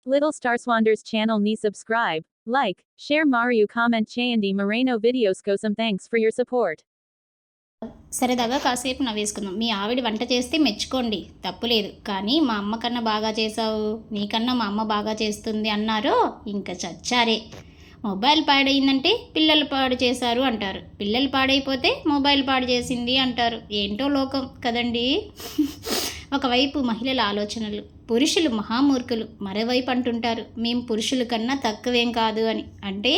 Little Star Swanders channel ni subscribe, like, share Mario comment చేయండి Moreno videos కోసం thanks for your support. సరదాగా కాసేపు నవ్వేసుకుందాం. మీ ఆవిడ వంట చేస్తే మెచ్చుకోండి, తప్పులేదు. కానీ మా అమ్మ కన్నా బాగా చేసావు, నీకన్నా మా అమ్మ బాగా చేస్తుంది అన్నారో ఇంకా చచ్చారే. మొబైల్ పాడైందంటే పిల్లలు పాడు చేశారు అంటారు, పిల్లలు పాడైపోతే మొబైల్ పాడు చేసింది అంటారు. ఏంటో లోకం కదండి. ఒకవైపు మహిళల ఆలోచనలు, పురుషులు మహామూర్ఖులు మరోవైపు అంటుంటారు మేము పురుషుల కన్నా తక్కువేం కాదు అని. అంటే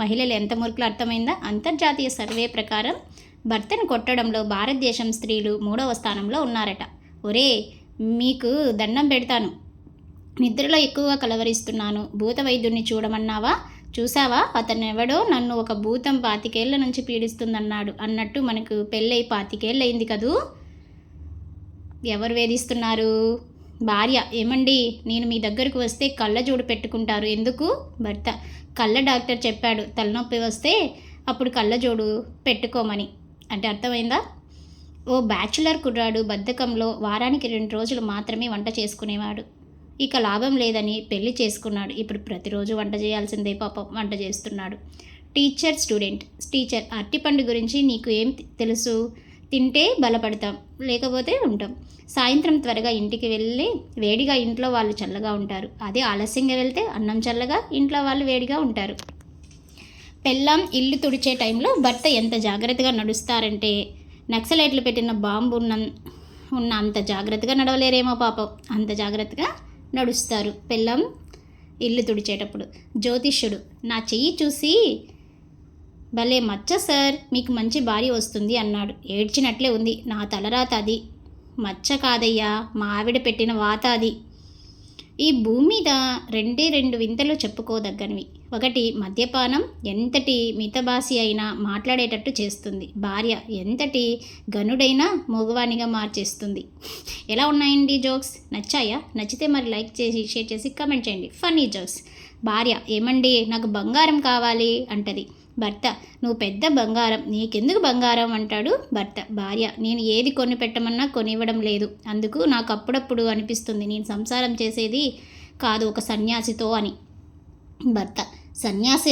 మహిళలు ఎంత మూర్ఖులు అర్థమైందా? అంతర్జాతీయ సర్వే ప్రకారం భర్తను కొట్టడంలో భారతదేశం స్త్రీలు 3వ స్థానంలో ఉన్నారట. ఒరే, మీకు దండం పెడతాను, నిద్రలో ఎక్కువగా కలవరిస్తున్నాను, భూత వైద్యుడిని చూడమన్నావా? చూసావా, అతను ఎవడో నన్ను ఒక భూతం 25 ఏళ్ల నుంచి పీడిస్తుందన్నాడు అన్నట్టు మనకు పెళ్ళై 25 ఏళ్ళు అయింది కదూ. ఎవరు వేధిస్తున్నారు? భార్య. ఏమండి, నేను మీ దగ్గరకు వస్తే కళ్ళజోడు పెట్టుకుంటారు ఎందుకు? భర్త. కళ్ళ డాక్టర్ చెప్పాడు తలనొప్పి వస్తే అప్పుడు కళ్ళజోడు పెట్టుకోమని. అంటే అర్థమైందా? ఓ బ్యాచులర్ కుర్రాడు బద్ధకంలో వారానికి 2 రోజులు మాత్రమే వంట చేసుకునేవాడు. ఇక లాభం లేదని పెళ్లి చేసుకున్నాడు. ఇప్పుడు ప్రతిరోజు వంట చేయాల్సిందే, పాపం వంట చేస్తున్నాడు. Teacher student. టీచర్. అరటిపండు గురించి నీకు ఏం తెలుసు? తింటే బలపడతాం, లేకపోతే ఉంటాం. సాయంత్రం త్వరగా ఇంటికి వెళ్ళి వేడిగా ఇంట్లో వాళ్ళు చల్లగా ఉంటారు. అదే ఆలస్యంగా వెళ్తే అన్నం చల్లగా, ఇంట్లో వాళ్ళు వేడిగా ఉంటారు. పెళ్ళాం ఇల్లు తుడిచే టైంలో భర్త ఎంత జాగ్రత్తగా నడుస్తారంటే నక్సలైట్లు పెట్టిన బాంబు ఉన్న అంత జాగ్రత్తగా నడవలేరేమో పాపం, అంత జాగ్రత్తగా నడుస్తారు పెళ్ళాం ఇల్లు తుడిచేటప్పుడు. జ్యోతిష్యుడు. నా చెయ్యి చూసి భలే మచ్చ సార్, మీకు మంచి భార్య వస్తుంది అన్నాడు. ఏడ్చినట్లే ఉంది. నా తలరాత అది, మచ్చ కాదయ్యా, మా ఆవిడ పెట్టిన వాత అది. ఈ భూమి మీద 2 వింతలు చెప్పుకోదగ్గనివి. ఒకటి, మద్యపానం ఎంతటి మితభాషి అయినా మాట్లాడేటట్టు చేస్తుంది. భార్య ఎంతటి గనుడైనా మగవానిగా మార్చేస్తుంది. ఎలా ఉన్నాయండి జోక్స్? నచ్చాయా? నచ్చితే మరి లైక్ చేసి షేర్ చేసి కామెంట్ చేయండి. Funny jokes. భార్య. ఏమండి, నాకు బంగారం కావాలి అంటది. భర్త. నువ్వు పెద్ద బంగారం, నీకెందుకు బంగారం అంటాడు భర్త. భార్య. నేను ఏది కొని పెట్టమన్నా కొనివ్వడం లేదు, అందుకు నాకు అప్పుడప్పుడు అనిపిస్తుంది నేను సంసారం చేసేది కాదు ఒక సన్యాసితో అని. భర్త. సన్యాసి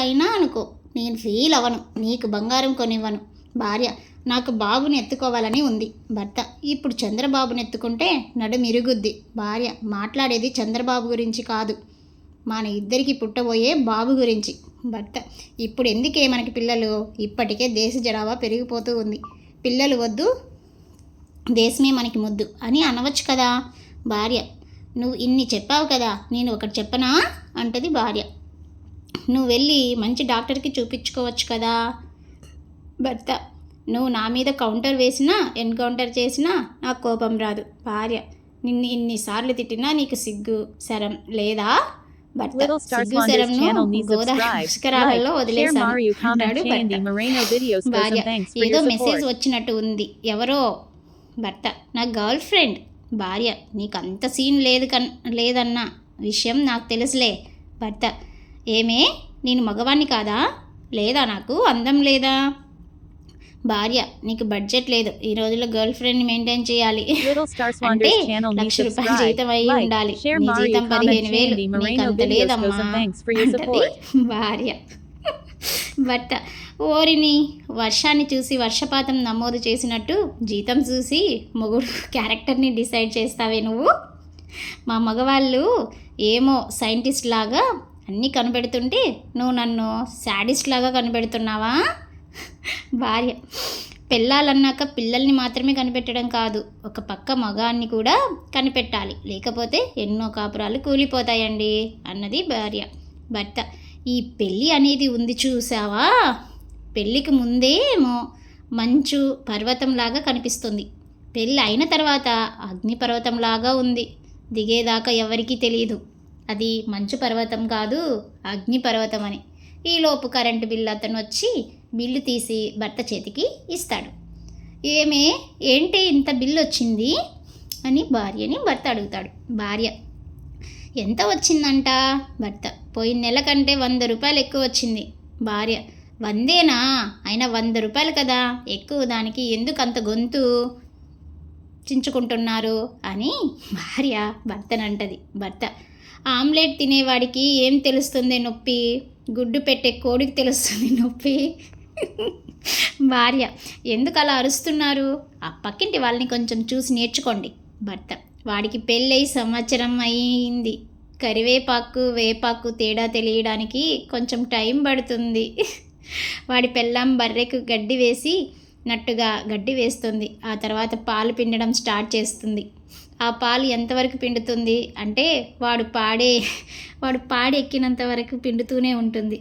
అయినా అనుకో నేను ఫీల్ అవ్వను, నీకు బంగారం కొనివ్వను. భార్య. నాకు బాబుని ఎత్తుకోవాలని ఉంది. భర్త. ఇప్పుడు చంద్రబాబుని ఎత్తుకుంటే నడుమిరుగుద్ది. భార్య. మాట్లాడేది చంద్రబాబు గురించి కాదు, మన ఇద్దరికి పుట్టబోయే బాబు గురించి. భర్త. ఇప్పుడు ఎందుకే మనకి పిల్లలు? ఇప్పటికే దేశ జనాభా పెరిగిపోతూ ఉంది, పిల్లలు వద్దు, దేశమే మనకి ముద్దు అని అనవచ్చు కదా. భార్య. నువ్వు ఇన్ని చెప్పావు కదా, నేను ఒకటి చెప్పనా అంటది భార్య. నువ్వు వెళ్ళి మంచి డాక్టర్కి చూపించుకోవచ్చు కదా. భర్త. నువ్వు నా మీద కౌంటర్ వేసినా ఎన్కౌంటర్ చేసినా నాకు కోపం రాదు. భార్య. నిన్ను ఇన్నిసార్లు తిట్టినా నీకు సిగ్గు శరం లేదా? భర్త. సిగ్గు శరంను గోదావరి పుష్కరాలలో వదిలేశాను అంటాడు భర్త. భార్య. ఏదో మెసేజ్ వచ్చినట్టు ఉంది, ఎవరో? భర్త. నా గర్ల్ ఫ్రెండ్. భార్య. నీకు అంత సీన్ లేదన్న విషయం నాకు తెలుసులే. భర్త. ఏమే, నేను మగవాణ్ణి కాదా? లేదా నాకు అందం లేదా? భార్య. నీకు బడ్జెట్ లేదు, ఈ రోజుల్లో గర్ల్ ఫ్రెండ్ని మెయింటైన్ చేయాలి అంటే ₹1,00,000 జీతం అయి ఉండాలి, నీ జీతం 15,000, నీకంత లేదమ్మా అంటది భార్య. భర్త. ఓరిని, వర్షాన్ని చూసి వర్షపాతం నమోదు చేసినట్టు జీతం చూసి మొగుడు క్యారెక్టర్ని డిసైడ్ చేస్తావే నువ్వు. మా మగవాళ్ళు ఏమో సైంటిస్ట్ లాగా అన్నీ కనిపెడుతుంటే నువ్వు నన్ను శాడిస్ట్ లాగా కనిపెడుతున్నావా? భార్య. పెళ్ళాలన్నాక పిల్లల్ని మాత్రమే కనిపెట్టడం కాదు, ఒక పక్క మగాన్ని కూడా కనిపెట్టాలి, లేకపోతే ఎన్నో కాపురాలు కూలిపోతాయండి అన్నది భార్య. భర్త. ఈ పెళ్ళి అనేది ఉంది చూసావా, పెళ్ళికి ముందేమో మంచు పర్వతంలాగా కనిపిస్తుంది, పెళ్ళి అయిన తర్వాత అగ్నిపర్వతంలాగా ఉంది. దిగేదాకా ఎవరికీ తెలియదు అది మంచు పర్వతం కాదు అగ్నిపర్వతం అని. ఈలోపు కరెంటు బిల్లు అతను వచ్చి బిల్లు తీసి భర్త చేతికి ఇస్తాడు. ఏంటి ఇంత బిల్లు వచ్చింది అని భార్యని భర్త అడుగుతాడు. భార్య. ఎంత వచ్చిందంట? భర్త. పోయిన నెల కంటే ₹100 ఎక్కువ వచ్చింది. భార్య. 100ఏనా? అయినా ₹100 కదా, ఎక్కువ దానికి ఎందుకు అంత గొంతు? చించుకుంటున్నారు అని భార్య భర్తనంటది. భర్త, ఆమ్లెట్ తినేవాడికి ఏం తెలుస్తుంది నొప్పి, గుడ్డు పెట్టే కోడికి తెలుస్తుంది నొప్పి. భార్య, ఎందుకు అలా అరుస్తున్నారు, ఆ పక్కింటి వాళ్ళని కొంచెం చూసి నేర్చుకోండి. భర్త, వాడికి పెళ్ళై సంవత్సరం అయింది, కరివేపాకు వేపాకు తేడా తెలియడానికి కొంచెం టైం పడుతుంది. వాడి పెళ్ళాం బర్రెకు గడ్డి వేసి నట్టుగా గడ్డి వేస్తుంది, ఆ తర్వాత పాలు పిండడం స్టార్ట్ చేస్తుంది. ఆ పాలు ఎంతవరకు పిండుతుంది అంటే వాడు పాడి ఎక్కినంత వరకు పిండుతూనే ఉంటుంది.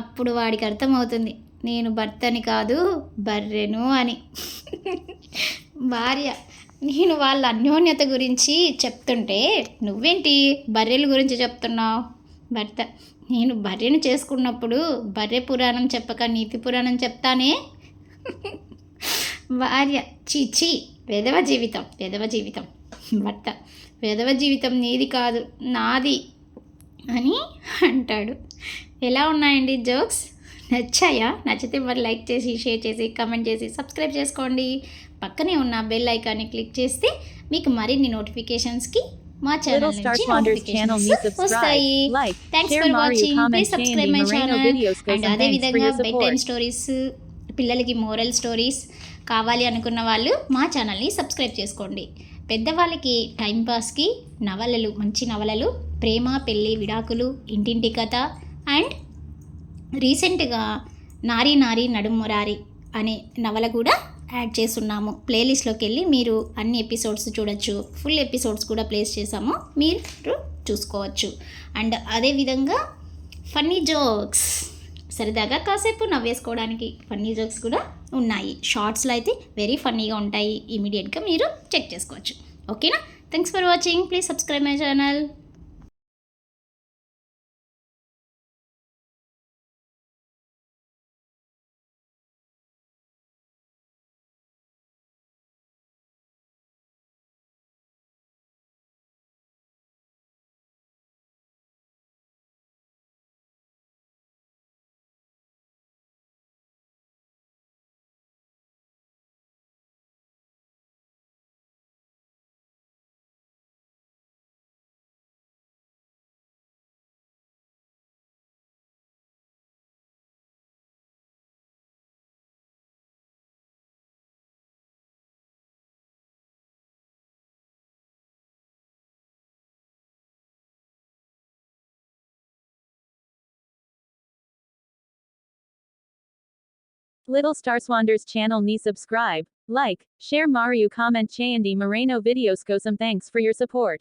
అప్పుడు వాడికి అర్థమవుతుంది, నేను భర్తని కాదు బర్రెను అని. భార్య, నేను వాళ్ళ అన్యోన్యత గురించి చెప్తుంటే నువ్వేంటి బర్రెల గురించి చెప్తున్నావు. భర్త, నేను బర్రెను చేసుకున్నప్పుడు బర్రె పురాణం చెప్పక నీతి పురాణం చెప్తానే. భార్య, చీచి, వెధవ జీవితం. భర్త, వెధవ జీవితం నీది కాదు నాది అని అంటాడు. ఎలా ఉన్నాయండి జోక్స్? నచ్చాయా? నచ్చితే మరి లైక్ చేసి, షేర్ చేసి, కామెంట్ చేసి, సబ్స్క్రైబ్ చేసుకోండి. పక్కనే ఉన్న బెల్ ఐకాన్ని క్లిక్ చేస్తే మీకు మరిన్ని నోటిఫికేషన్స్కి మా ఛానల్ నుంచి నోటిఫికేషన్స్ వస్తాయి. Thanks for watching. Please subscribe my channel. And అదేవిధంగా బెడ్ టైమ్ స్టోరీస్, పిల్లలకి మోరల్ స్టోరీస్ కావాలి అనుకున్న వాళ్ళు మా ఛానల్ని సబ్స్క్రైబ్ చేసుకోండి. పెద్దవాళ్ళకి టైంపాస్కి నవలలు, మంచి నవలలు, ప్రేమ, పెళ్ళి, విడాకులు, ఇంటింటి కథ అండ్ రీసెంట్గా నారీ నారీ నడుమురారి అనే నవల కూడా యాడ్ చేస్తున్నాము. ప్లేలిస్ట్లోకి వెళ్ళి మీరు అన్ని ఎపిసోడ్స్ చూడొచ్చు. ఫుల్ ఎపిసోడ్స్ కూడా ప్లేస్ చేసాము, మీరు చూసుకోవచ్చు. అండ్ అదేవిధంగా ఫన్నీ జోక్స్, సరదాగా కాసేపు నవ్వేసుకోవడానికి ఫన్నీ జోక్స్ కూడా ఉన్నాయి. షార్ట్స్లో అయితే వెరీ ఫన్నీగా ఉంటాయి, ఇమీడియట్గా మీరు చెక్ చేసుకోవచ్చు. ఓకేనా? Thanks for watching. Please subscribe my channel. Little Star Swanders channel ni subscribe, like, share Mario comment Chayandi Moreno videos. Go some thanks for your support.